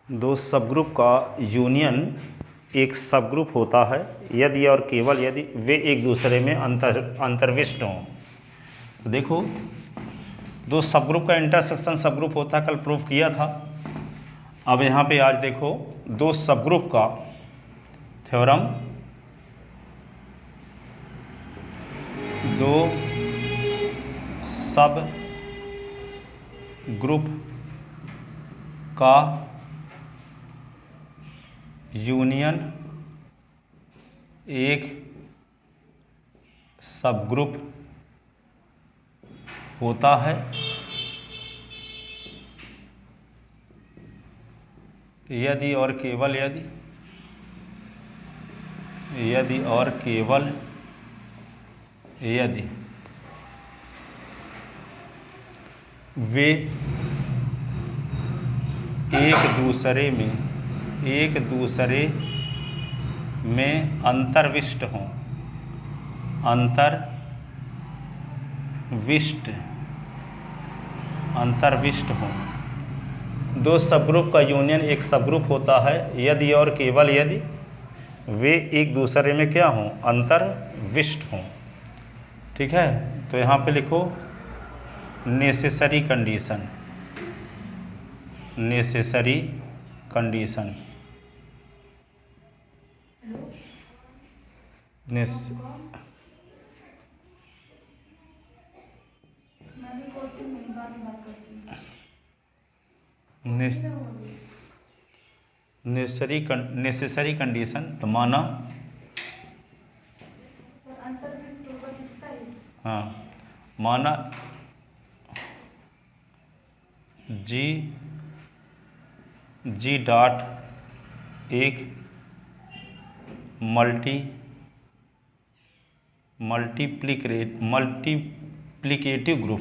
दो सबग्रुप का यूनियन एक सबग्रुप होता है यदि और केवल यदि वे एक दूसरे में अंतर्विष्ट हों। तो देखो, दो सबग्रुप का इंटरसेक्शन सबग्रुप होता है, कल प्रूफ किया था। अब यहाँ पे आज देखो, दो सबग्रुप का थ्योरम, दो सब ग्रुप का यूनियन एक सबग्रुप होता है यदि और केवल यदि और केवल यदि वे एक दूसरे में अंतर्विष्ट हों। दो सबग्रुप का यूनियन एक सबग्रुप होता है यदि और केवल यदि वे एक दूसरे में क्या हों, अंतर्विष्ट हों। ठीक है, तो यहाँ पे लिखो necessary condition. Necessary condition necessary condition तो माना, हाँ, माना जी डॉट एक मल्टीप्लिकेटिव ग्रुप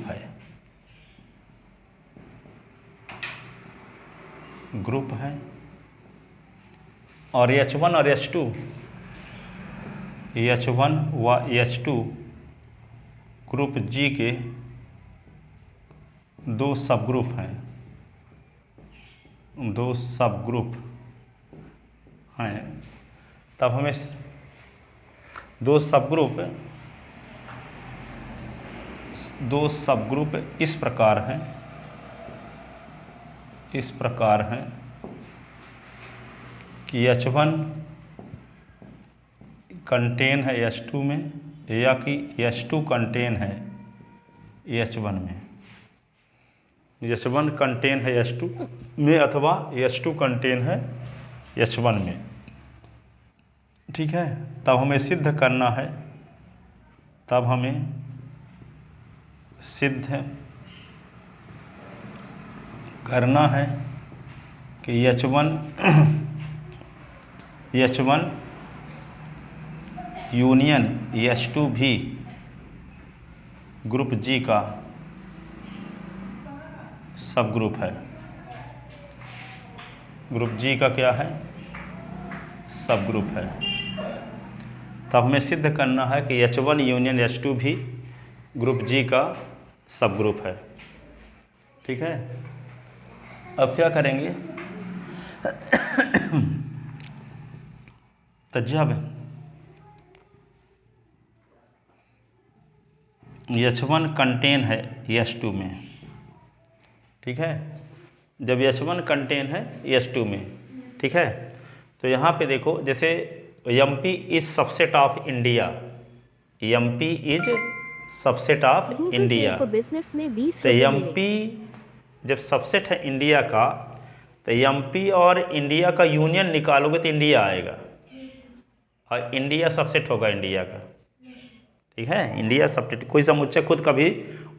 है और H1 और H2 व H2 ग्रुप G के दो सबग्रुप हैं, तब हमें दो सबग्रुप इस प्रकार हैं कि H1 कंटेन है H2 में या कि H2 कंटेन है H1 में। H1 कंटेन है H2 में अथवा H2 कंटेन है H1 में। ठीक है, तब हमें सिद्ध करना है कि H1 यूनियन H2 भी ग्रुप G का सबग्रुप है। ग्रुप G का क्या है, सबग्रुप है। तब हमें सिद्ध करना है कि H1 यूनियन H2 भी ग्रुप G का सबग्रुप है। ठीक है, अब क्या करेंगे, तो जब H1 कंटेन है H2 में, ठीक है, जब H1 कंटेन है H2 में, ठीक है, तो यहाँ पे देखो, जैसे MP is subset of India, MP is subset of India, तो MP जब सबसेट है इंडिया का, तो MP और इंडिया का यूनियन निकालोगे तो इंडिया आएगा और इंडिया सबसेट होगा इंडिया का। ठीक है, इंडिया सबसेट, कोई समुच्चय खुद का भी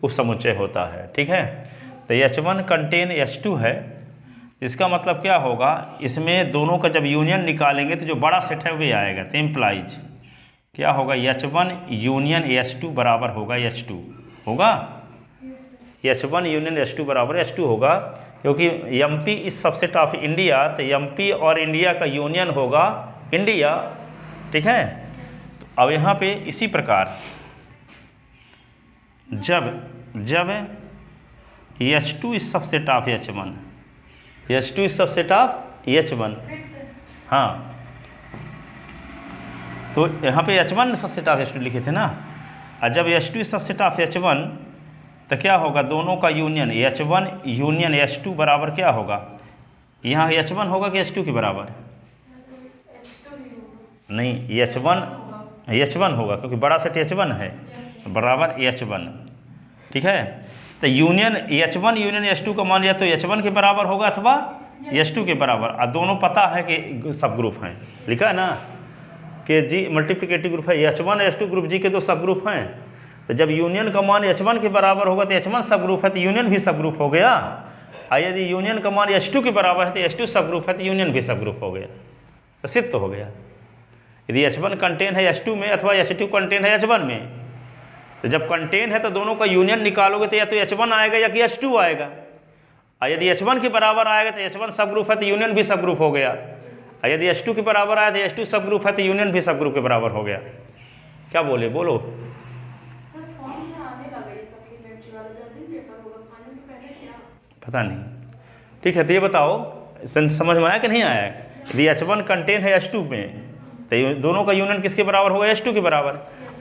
उपसमुच्चय होता है। ठीक है, तो H1 कंटेन H2 है, इसका मतलब क्या होगा, इसमें दोनों का जब यूनियन निकालेंगे तो जो बड़ा सेट है वही आएगा। तो इम्प्लाइज क्या होगा, H1 यूनियन H2 बराबर होगा H2 होगा, H1 यूनियन H2 बराबर H2 होगा, क्योंकि MP is subset of India, तो MP और इंडिया का यूनियन होगा इंडिया। ठीक है, तो अब यहाँ पे इसी प्रकार जब H2 is subset of H1, H2 is subset of H1। हाँ, तो यहाँ पे H1 सबसेट ऑफ H2 लिखे थे ना, और जब H2 सबसेट ऑफ H1 तो क्या होगा, दोनों का यूनियन H1 यूनियन H2 बराबर क्या होगा, यहाँ H1 होगा कि H2 के बराबर? नहीं, H1 होगा क्योंकि बड़ा सेट H1 है, बराबर H1। ठीक है, तो यूनियन H1 यूनियन H2 का मान या तो H1 के बराबर होगा अथवा H2 के बराबर, और दोनों पता है कि सब ग्रुप हैं, लिखा है ना कि जी मल्टीप्लिकेटिव ग्रुप है, H1 H2 ग्रुप जी के दो सब ग्रुप हैं। तो जब यूनियन का मान H1 के बराबर होगा तो H1 सब ग्रुप है तो यूनियन भी सब ग्रुप हो गया, और यदि यूनियन का मान H2 के बराबर है तो H2 सब ग्रुप है तो यूनियन भी सब ग्रुप हो गया, तो सिद्ध तो हो गया। यदि H1 कंटेन है H2 में अथवा H2 कंटेन है H1 में, तो जब कंटेन है तो दोनों का यूनियन निकालोगे तो या तो H1 आएगा या कि H2 आएगा, और यदि H1 के बराबर आएगा तो H1 सब ग्रुप है तो यूनियन भी सब ग्रुप हो गया, और यदि H2 के बराबर आया तो H2 सब ग्रुप है तो यूनियन भी सब ग्रुप के बराबर हो गया। क्या बोले, बोलो। पता नहीं, ठीक है, तो ये बताओ समझ में आया कि नहीं आया? यदि H1 कंटेन है H2 में तो दोनों का यूनियन किसके बराबर होगा, H2 के बराबर,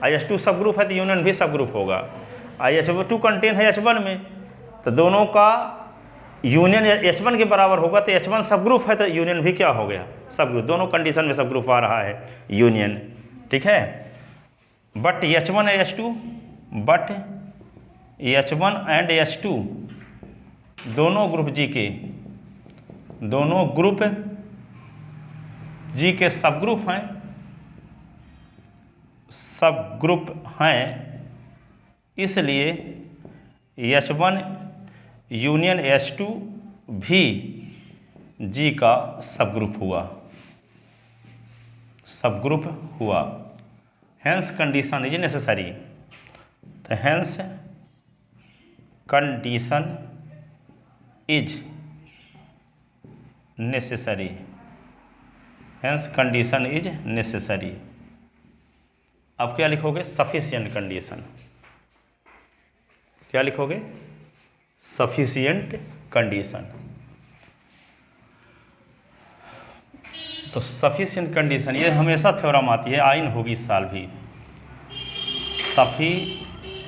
और H2 सब ग्रुप है तो यूनियन भी सब ग्रुप होगा, और H2 कंटेन है H1 में तो दोनों का यूनियन H1 के बराबर होगा तो H1 सब ग्रुप है तो यूनियन भी क्या हो गया, सब ग्रुप। दोनों कंडीशन में सब ग्रुप आ रहा है यूनियन। ठीक है, but H1 H2 but H1 and H2 दोनों ग्रुप जी के, दोनों ग्रुप जी के सब ग्रुप हैं, सब ग्रुप हैं, इसलिए H1 यूनियन H2 भी जी का सब ग्रुप हुआ, सब ग्रुप हुआ। हेंस कंडीशन इज नेसेसरी, तो hence condition is necessary, hence condition is necessary. अब क्या लिखोगे, सफिशिएंट कंडीशन। क्या लिखोगे, सफिशिएंट कंडीशन। तो सफिशिएंट कंडीशन ये हमेशा थ्योरम आती है, आइन होगी इस साल भी। सफिशिएंट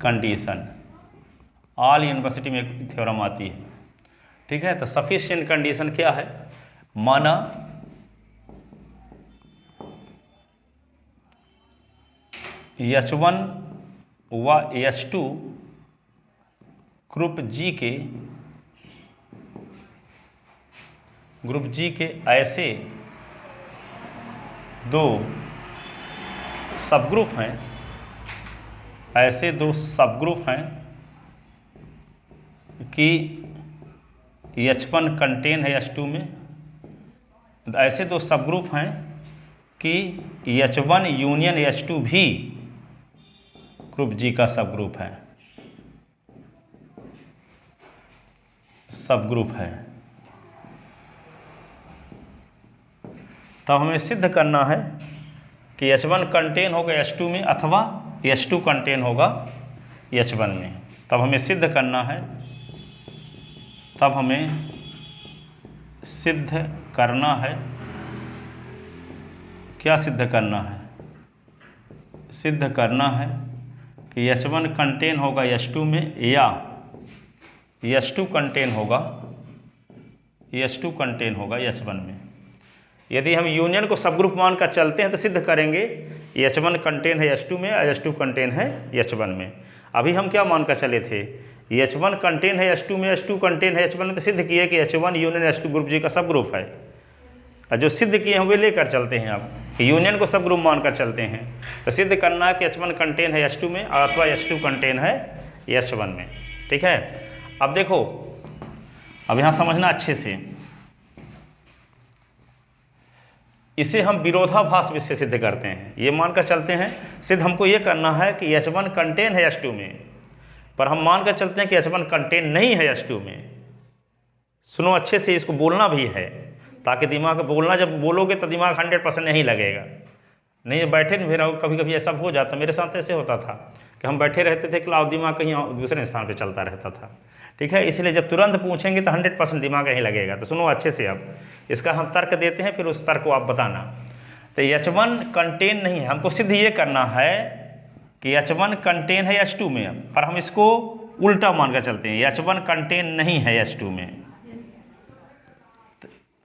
कंडीशन ऑल यूनिवर्सिटी में एक थ्योरम आती है। ठीक है, तो सफिशिएंट कंडीशन क्या है, माना H1 व H2 ग्रुप जी के ऐसे दो सब ग्रुप हैं, ऐसे दो सब ग्रुप हैं कि H1 कंटेन है H2 में, ऐसे दो सब ग्रुप हैं कि H1 यूनियन H2 भी ग्रुप जी का सब ग्रुप है, सब ग्रुप है। तब हमें सिद्ध करना है कि H1 कंटेन होगा H2 में अथवा H2 कंटेन होगा H1 में। तब हमें सिद्ध करना है, तब हमें सिद्ध करना है, क्या सिद्ध करना है, सिद्ध करना है कि H1 कंटेन होगा H2 में या H2 कंटेन होगा H1 में। यदि हम यूनियन को सब ग्रुप मान कर चलते हैं तो सिद्ध करेंगे H1 कंटेन है H2 में और H2 कंटेन है H1 में। अभी हम क्या मान कर चले थे, H1 कंटेन है H2 में, H2 कंटेन है H1 में, तो सिद्ध किए कि H1 यूनियन H2 ग्रुप जी का सब ग्रुप है। और जो सिद्ध किए हैं वे लेकर चलते हैं, अब यूनियन को सब ग्रुप मान कर चलते हैं। तो सिद्ध करना है कि H1 कंटेन है H2 में अथवा H2 कंटेन है H1 में। ठीक है, अब देखो, अब यहाँ समझना अच्छे से, इसे हम विरोधाभास से सिद्ध करते हैं। ये मानकर चलते हैं, सिद्ध हमको ये करना है कि H1 कंटेन है H2 में, पर हम मानकर चलते हैं कि H1 कंटेन नहीं है H2 में। सुनो अच्छे से, इसको बोलना भी है ताकि दिमाग बोलना, जब बोलोगे तो दिमाग 100% नहीं लगेगा। नहीं बैठे नहीं रहो, कभी कभी ऐसा हो जाता, मेरे साथ ऐसे होता था कि हम बैठे रहते थे क्लास, दिमाग कहीं दूसरे स्थान पे चलता रहता था। ठीक है, इसलिए जब तुरंत पूछेंगे तो 100% दिमाग नहीं लगेगा। तो सुनो अच्छे से, अब इसका हम तर्क देते हैं, फिर उस तर्क को आप बताना। तो H1 कंटेन नहीं है, हमको सिद्ध ये करना है कि H1 कंटेन है H2 में, पर हम इसको उल्टा मान कर चलते हैं, H1 कंटेन नहीं है H2 में।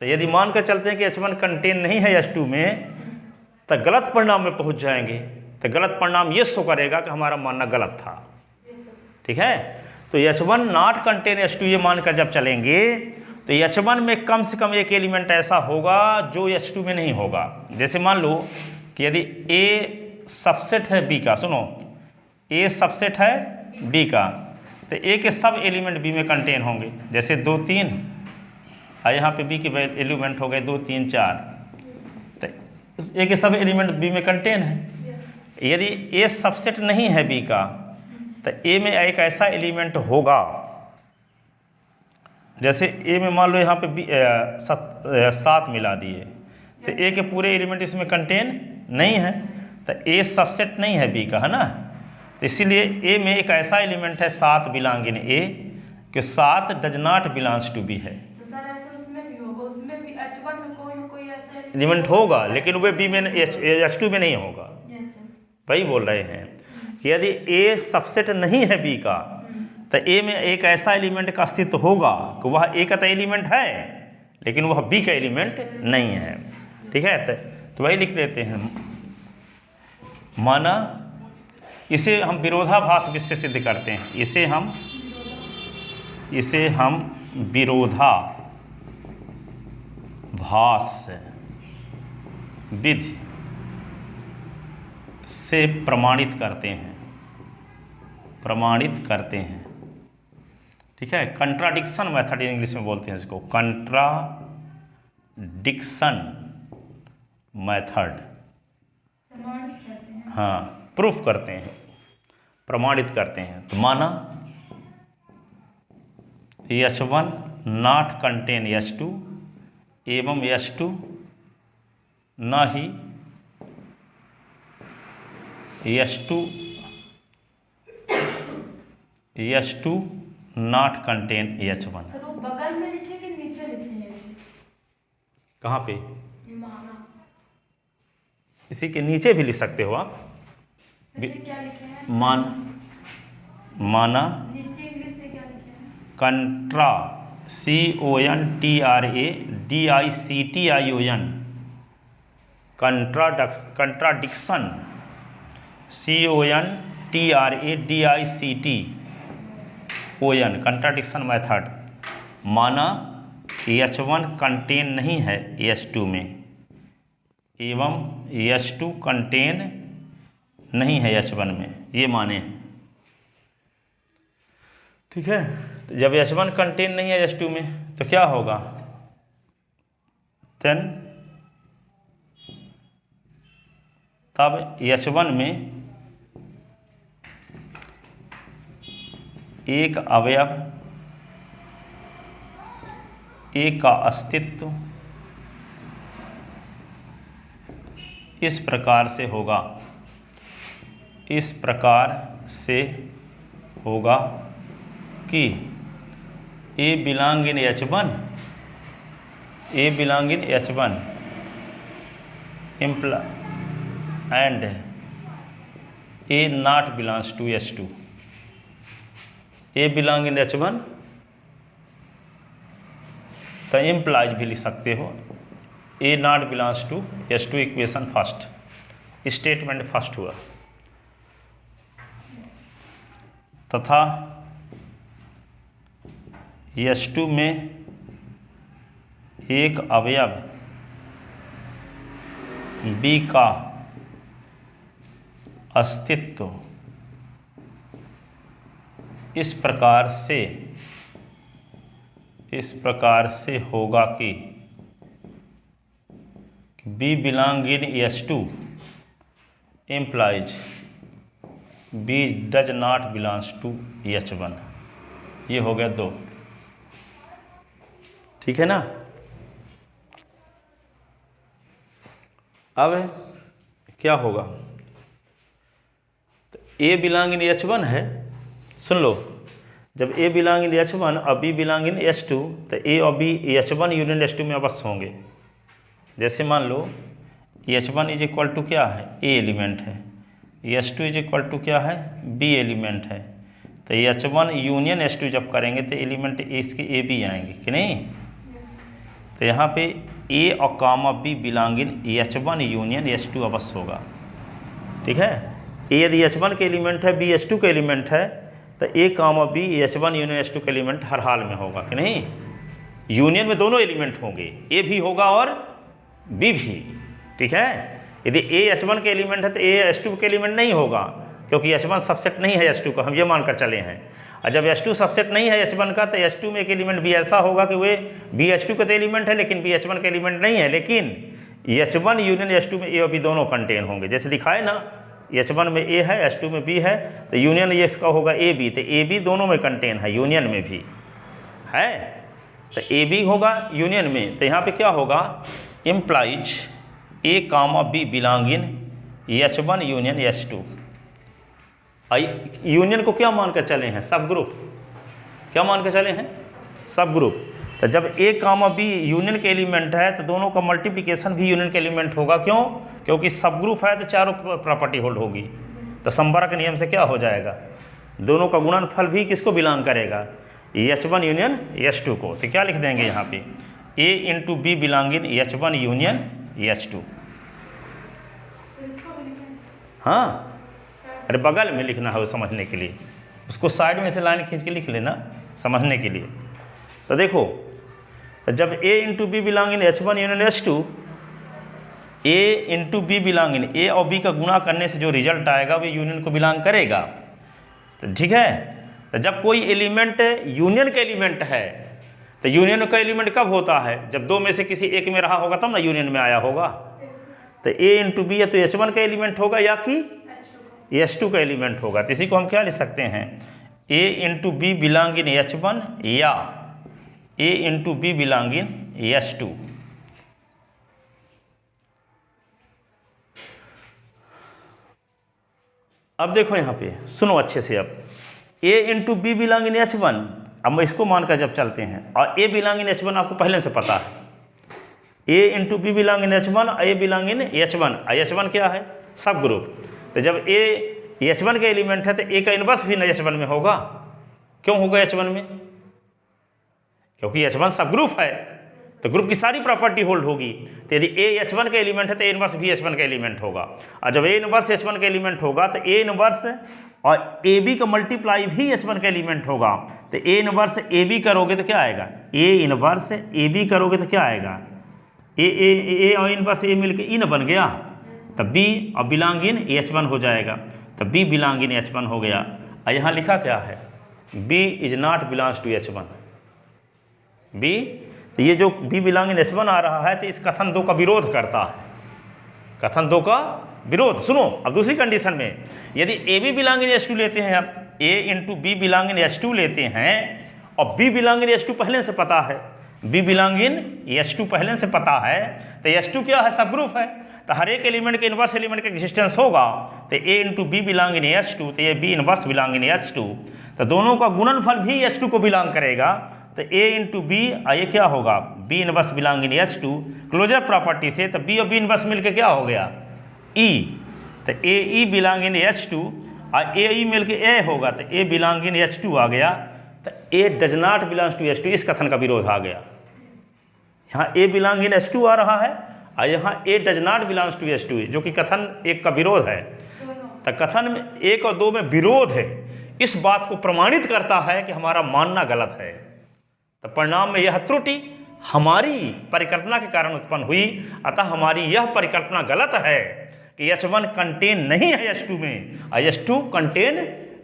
तो यदि मान कर चलते हैं कि H1 कंटेन नहीं है H2 में, तो गलत परिणाम में पहुंच जाएंगे। तो गलत परिणाम ये शो करेगा कि हमारा मानना गलत था। ठीक है, तो H1 नॉट कंटेन H2 ये मानकर जब चलेंगे तो H1 में कम से कम एक एलिमेंट ऐसा होगा जो H2 में नहीं होगा। जैसे मान लो कि यदि A सबसेट है B का, सुनो A सबसेट है B का, तो A के सब एलिमेंट B में कंटेन होंगे। जैसे 2 3 और यहाँ पे B के एलिमेंट हो गए 2 3 4, तो A के सब एलिमेंट B में कंटेन है। यदि A सबसेट नहीं है B का, तो A में एक ऐसा एलिमेंट होगा, जैसे A में मान लो यहाँ पे 7 मिला दिए, तो A के पूरे एलिमेंट इसमें कंटेन नहीं है, तो A सबसेट नहीं है B का, है ना। तो इसीलिए A में एक ऐसा एलिमेंट है 7 बिलोंग इन A कि 7 does not belongs to B है। तो सर ऐसे उसमें भी होगा, उसमें भी H1 में कोई ऐसा एलिमेंट होगा, लेकिन वह B में H2 में नहीं होगा। वही बोल रहे हैं कि यदि A सबसेट नहीं है B का, तो A में एक ऐसा एलिमेंट का अस्तित्व होगा कि वह A का तो एलिमेंट है, लेकिन वह B का एलिमेंट नहीं है। ठीक है, तो वही लिख देते हैं, माना इसे हम विरोधाभास विषय सिद्ध करते हैं। इसे हम विरोधाभास विधि से प्रमाणित करते हैं। ठीक है, कंट्राडिक्शन मेथड इंग्लिश में बोलते हैं इसको, कंट्राडिक्शन मेथड। हाँ, प्रूफ करते हैं, प्रमाणित करते हैं। तो माना H1 नॉट कंटेन H2 एवं H2 न ही H2 not contain H1। Sir वो बगल में लिखे कि नीचे लिखे हैं? कहाँ पे? माना। इसी के नीचे भी लिख सकते हो आप। क्या लिखे हैं? माना नीचे इंग्लिश से क्या लिखे हैं? कंट्रा CONTRADICTION contradiction CONTRADICTION contradiction method. माना H1 कंटेन नहीं है H2 में एवं H2 कंटेन नहीं है H1 में, ये माने हैं। ठीक है, तो जब H1 कंटेन नहीं है H2 में तो क्या होगा? तब H1 में एक अवयव A का अस्तित्व इस प्रकार से होगा कि A belong in H1 and A not belongs to H2। A belong in H1 तो इम्प्लाइज भी लिख सकते हो A not belongs to H2। Equation first, statement first हुआ। तथा H2 में एक अवयव B का अस्तित्व इस प्रकार से होगा कि B belong in H2 implies B does not belongs to H1। ये हो गया 2। ठीक है ना। अब क्या होगा? तो A बिलोंग इन H1 है, सुन लो, जब A बिलोंग इन H1 और B बिलोंग इन H2 तो A और B H1 यूनियन H2 में अवश्य होंगे। जैसे मान लो H1 इज इक्वल टू क्या है, A एलिमेंट है, H2 इज इक्वल टू क्या है, B एलिमेंट है। तो H1 यूनियन H2 जब करेंगे तो एलिमेंट इसके A B आएंगे कि नहीं। तो यहाँ पे A और कामा B belong in H1 union H2 अवश्य होगा। ठीक है, A यदि H1 के एलिमेंट है, B H2 के एलिमेंट है, तो A comma B H1 union H2 के एलिमेंट हर हाल में होगा कि नहीं। यूनियन में दोनों एलिमेंट होंगे, A भी होगा और B भी। ठीक है, यदि A H1 के एलिमेंट है तो A H2 के एलिमेंट नहीं होगा, क्योंकि H1 सबसेट नहीं है H2 का, हम ये मानकर चले हैं। और जब H2 सबसेट नहीं है H1 का, तो H2 में एक एलिमेंट भी ऐसा होगा कि वे B H2 का तो एलिमेंट है लेकिन B H1 का एलिमेंट नहीं है, लेकिन H1 यूनियन H2 में A और B दोनों कंटेन होंगे। जैसे दिखाए ना, H1 में A है, H2 में B है, तो यूनियन ये इसका होगा A B, तो A B दोनों में कंटेन है, यूनियन में भी है, तो A B होगा यूनियन में। तो यहाँ पे क्या होगा, implies A comma B belong in H1 union H2। Union को क्या मान कर चले हैं, सब ग्रुप। क्या मान कर चले हैं, सब ग्रुप। तो जब A कामा B यूनियन के एलिमेंट है तो दोनों का मल्टीप्लिकेशन भी यूनियन के एलिमेंट होगा। क्यों, क्योंकि सब ग्रुप है तो चारों प्रॉपर्टी होल्ड होगी। तो संबरक नियम से क्या हो जाएगा, दोनों का गुणनफल भी किसको बिलोंग करेगा, H1 यूनियन H2 को। तो क्या लिख देंगे यहाँ पे, A into B belong in H1 union H2। हाँ, अरे बगल में लिखना है वो समझने के लिए, उसको साइड में से लाइन खींच के लिख लेना समझने के लिए। तो देखो, तो जब A into B belong in H1 union H2, A into B belong in, A और B का गुणा करने से जो रिजल्ट आएगा वो यूनियन को बिलोंग करेगा। तो ठीक है, तो जब कोई एलिमेंट यूनियन का एलिमेंट है तो यूनियन का एलिमेंट कब होता है, जब दो में से किसी एक में रहा होगा तब ना यूनियन में आया होगा। तो A इंटू बी या तो H1 का एलिमेंट होगा या कि H2 का एलिमेंट होगा। तो इसी को हम क्या लिख सकते हैं, A into B belong in H1 या A into B belong in H2। अब देखो यहाँ पे सुनो अच्छे से, अब A into B belong in H1, अब इसको मानकर जब चलते हैं, और A बिलोंग इन H1 आपको पहले से पता है, A into B belong in H1, A belong in H1, H1 क्या है, सब ग्रुप। तो जब A H1 का एलिमेंट है तो A का इनवर्स भी H1 में होगा। क्यों होगा H1 में, क्योंकि H1 सब ग्रुप है, तो ग्रुप की सारी प्रॉपर्टी होल्ड होगी। तो यदि A H1 का एलिमेंट है तो A इनवर्स भी H1 का एलिमेंट होगा, और जब A इनवर्स H1 का एलिमेंट होगा तो A इनवर्स और AB का मल्टीप्लाई भी H1 का एलिमेंट होगा। तो A इनवर्स AB करोगे तो क्या आएगा, A इनवर्स AB करोगे तो क्या आएगा, A और इनवर्स A मिलके E न बन गया, तब B और बिलोंग इन H1 हो जाएगा, तब B बिलोंग इन H1 हो गया। और यहाँ लिखा क्या है, B is not belongs to H1। B, तो ये जो B बिलोंग इन H1 आ रहा है तो इस कथन दो का विरोध करता है, कथन दो का विरोध। सुनो, अब दूसरी कंडीशन में यदि AB बिलोंग इन H2 लेते हैं, आप A into B belong in H2 लेते हैं और B बिलोंग इन H2 पहले से पता है, B बिलोंग इन H2 पहले से पता है, तो H2 क्या है, सब ग्रुप है, तो हर एक एलिमेंट के इनवर्स एलिमेंट का एग्जिस्टेंस होगा। तो A into B belong in H2, तो ये B inverse belong in H2, तो दोनों का गुणनफल भी H2 को बिलोंग करेगा। तो A इंटू बी, ये क्या होगा, B inverse belong in H2 closure property से, तो B और B इनवर्स मिलके क्या हो गया, E, तो A E belong in H2 और A E मिलके A होगा, तो A बिलोंग इन H2 आ गया। तो A does not belongs to H2, इस कथन का विरोध आ गया। यहाँ A बिलोंग इन H2 आ रहा है और यहाँ A does not belongs to H2, जो कि कथन एक का विरोध है। तो कथन में 1 और 2 में विरोध है, इस बात को प्रमाणित करता है कि हमारा मानना गलत है। तो परिणाम में यह त्रुटि हमारी परिकल्पना के कारण उत्पन्न हुई, अतः हमारी यह परिकल्पना गलत है कि H1 कंटेन नहीं है H2 में, और H2 कंटेन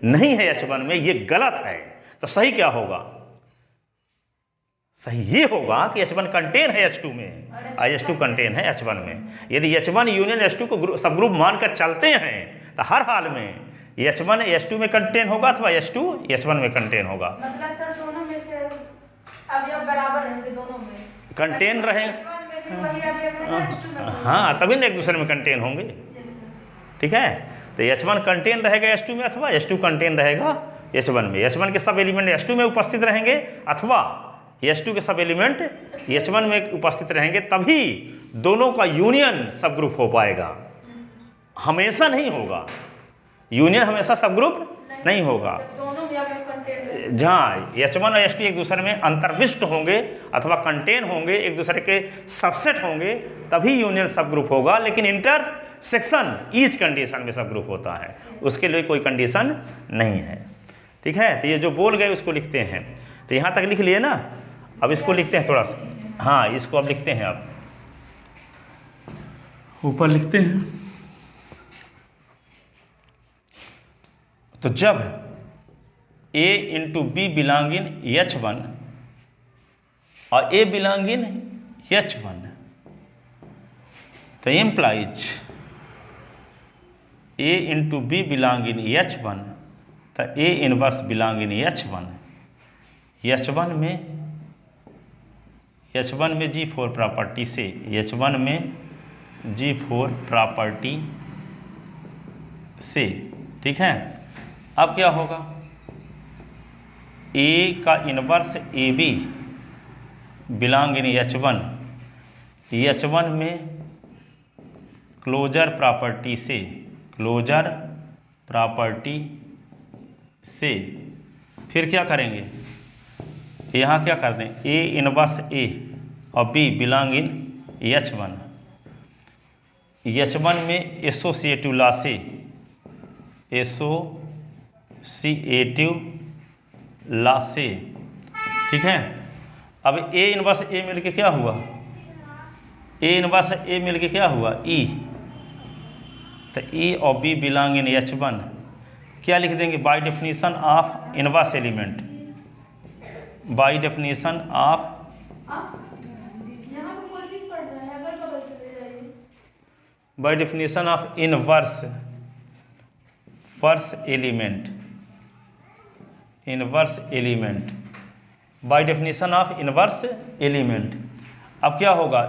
नहीं है H1 में, ये गलत है। तो सही क्या होगा, सही ये होगा कि H1 कंटेन है H2 में और H2 कंटेन है H1 में। यदि H1 यूनियन H2 को सब ग्रुप मानकर चलते हैं तो हर हाल में H1 H2 में कंटेन होगा अथवा H2 H1 में कंटेन होगा। मतलब सर दोनों में से अब जब बराबर रहेंगे दोनों में कंटेन रहेंगे, रहेंगे। हाँ, तभी ना एक दूसरे में कंटेन होंगे। ठीक है, तो H1 कंटेन रहेगा H2 में अथवा H2 कंटेन रहेगा H1 में, H1 के सब एलिमेंट H2 में उपस्थित रहेंगे अथवा H2 के सब एलिमेंट H1 में उपस्थित रहेंगे, तभी दोनों का यूनियन सब ग्रुप हो पाएगा। हमेशा नहीं होगा, यूनियन हमेशा सब ग्रुप नहीं होगा। जब दोनों या में कंटेन जहाँ H1 और H2 एक दूसरे में अंतर्विष्ट होंगे अथवा कंटेन होंगे, एक दूसरे के सबसेट होंगे, तभी यूनियन सब ग्रुप होगा। लेकिन इंटरसेक्शन ईच कंडीशन में सब ग्रुप होता है, उसके लिए कोई कंडीशन नहीं है। ठीक है, तो ये जो बोल गए उसको लिखते हैं। तो यहाँ तक लिख लिए ना, अब इसको लिखते हैं थोड़ा सा। हाँ, इसको अब लिखते हैं, अब ऊपर लिखते हैं। तो जब A into B belong in H1 और A बिलोंग इन H1, तो implies A into B belong in H1, तो A inverse belong in H1। H1 में G4 प्रॉपर्टी से, H1 में G4 प्रॉपर्टी से, ठीक है। अब क्या होगा, A का inverse AB belong in H1, H1 में क्लोजर प्रॉपर्टी से, क्लोजर प्रॉपर्टी से, फिर क्या करेंगे, यहाँ क्या कर दें, A इनवर्स A और B belong in H1, H1 में एसोसिएटिव लॉ से, एसोसिएटिव लॉ से, ठीक है। अब A इनवर्स A मिलके क्या हुआ, A इनवर्स A मिलके क्या हुआ, E, तो E और B बिलोंग इन H1, क्या लिख देंगे, by definition of inverse element, by definition of, यहाँ पे कोई चीज पढ़ रहा है, अगल बगल चले जाइए। By definition of inverse first element, inverse element, by definition of inverse element. अब क्या होगा,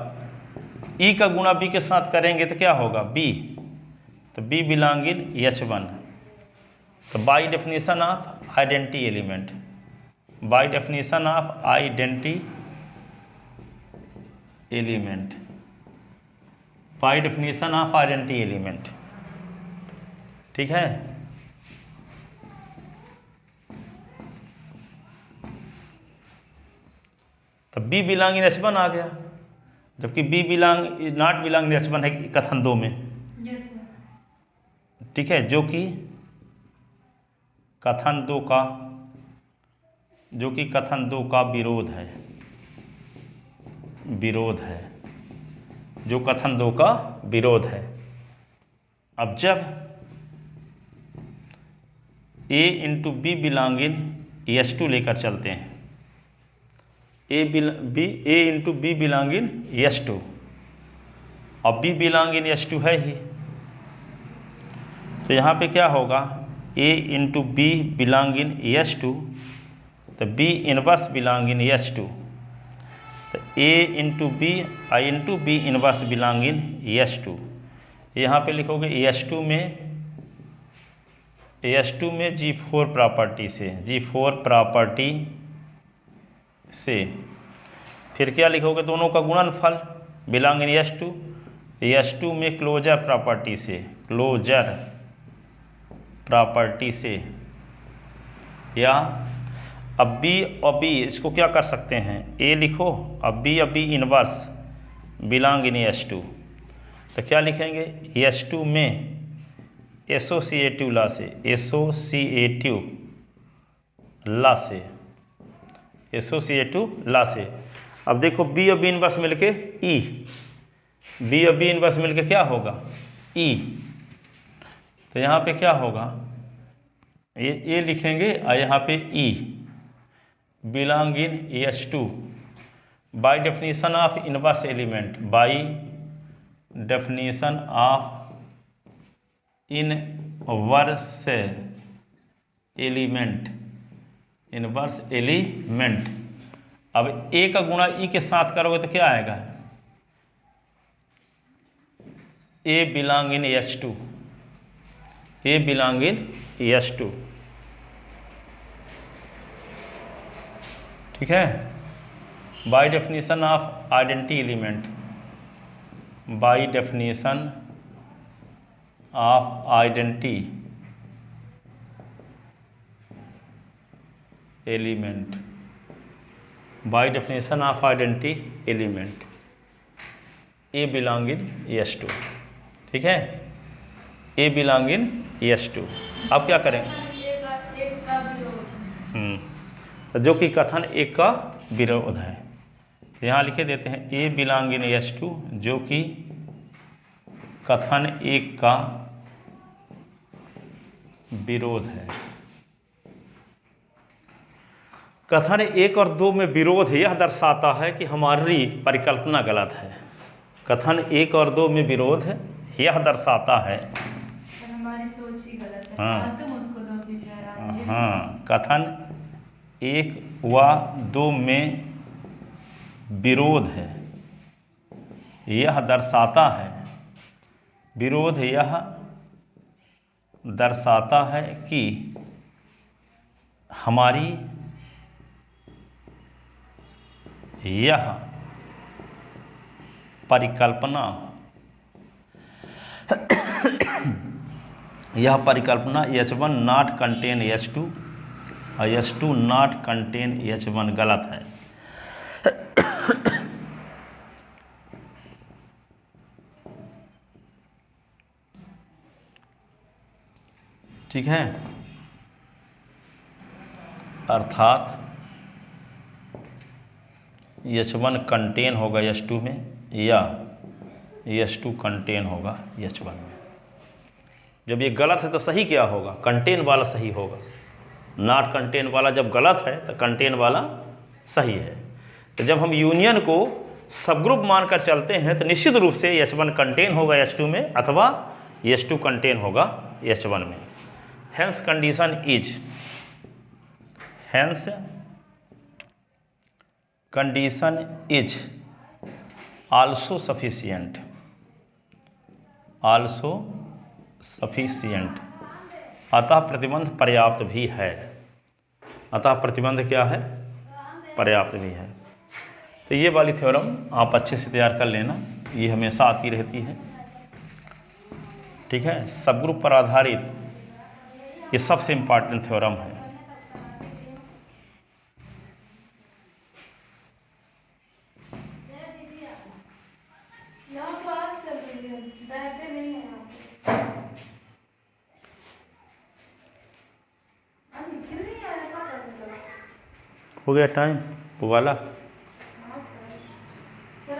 E का गुणा B के साथ करेंगे तो क्या होगा, B, तो B बिलोंग इन H1, तो by definition of identity element, by definition of identity element, by definition of identity element, ठीक है। तो B बिलोंग इन H1 आ गया, जबकि B belong not belong in H1 है कथन 2 में, यस सर। ठीक है, जो कि कथन 2 का, जो कि कथन 2 का विरोध है, विरोध है, जो कथन 2 का विरोध है। अब जब A into B belong in H2 लेकर चलते हैं, A into B belong in H2 और B बिलोंग इन H2 है ही, तो यहाँ पे क्या होगा, A into B belong in H2, तो B inverse belong in H2, तो A into B I into B inverse belong in H2। यहाँ पे लिखोगे H2 में G4 प्रॉपर्टी से, G4 प्रॉपर्टी से, फिर क्या लिखोगे, दोनों का गुणनफल बिलोंग इन H2, H2 में क्लोजर प्रॉपर्टी से, क्लोजर प्रॉपर्टी से, या अब B और B इसको क्या कर सकते हैं, A लिखो, अब B और B inverse belong in H2, तो क्या लिखेंगे, H2 में एसोसिएटिव लॉ से, एसोसिएटिव लॉ से, एसोसिएटिव लॉ से। अब देखो B और B इनवर्स मिलके E, B और B इनवर्स मिलके क्या होगा, E, तो यहाँ पे क्या होगा, ये लिखेंगे और यहाँ पे E belong in H2 by definition of inverse element, by definition of inverse element, inverse element. अब A का गुणा E के साथ करोगे तो क्या आएगा, A belong in H2, A belong in H2, ठीक है। By definition of identity element, by definition of identity element, by definition of identity element A belong in S2। ठीक है, ए बिलोंग इन S2। अब क्या करें? एक का विरोध। तो जो कि कथन एक का विरोध है, यहाँ लिखे देते हैं ए बिलोंग इन S2, जो कि कथन एक का विरोध है। कथन एक और दो में विरोध यह दर्शाता है कि हमारी परिकल्पना गलत है। कथन एक और दो में विरोध है यह दर्शाता है, पर हमारी सोच ही गलत है। हाँ। और तुम उसको दोषी ठहराओगे। हाँ, कथन एक व दो में विरोध है यह दर्शाता है, विरोध यह दर्शाता है कि हमारी यह परिकल्पना H1 नॉट कंटेन H2 और H2 नॉट कंटेन H1 गलत है। ठीक है, अर्थात H1 कंटेन होगा H2 में या H2 कंटेन होगा H1 में। जब ये गलत है तो सही क्या होगा? कंटेन वाला सही होगा। नॉट कंटेन वाला जब गलत है तो कंटेन वाला सही है। तो जब हम यूनियन को सबग्रुप मानकर चलते हैं तो निश्चित रूप से H1 कंटेन होगा H2 में अथवा H2 कंटेन होगा H1 में। Hence condition is, hence condition is also sufficient, also sufficient, अतः प्रतिबंध पर्याप्त भी है। अतः प्रतिबंध क्या है? पर्याप्त भी है। तो ये वाली थ्योरम आप अच्छे से तैयार कर लेना, ये हमेशा आती रहती है। ठीक है, सबग्रुप पर आधारित ये सबसे इम्पॉर्टेंट थ्योरम है। यहाँ क्लास चल रही है, बैठते नहीं हैं यहाँ पे। निखिल नहीं आया, कहाँ पढ़ने लगा? हो गया टाइम वो वाला।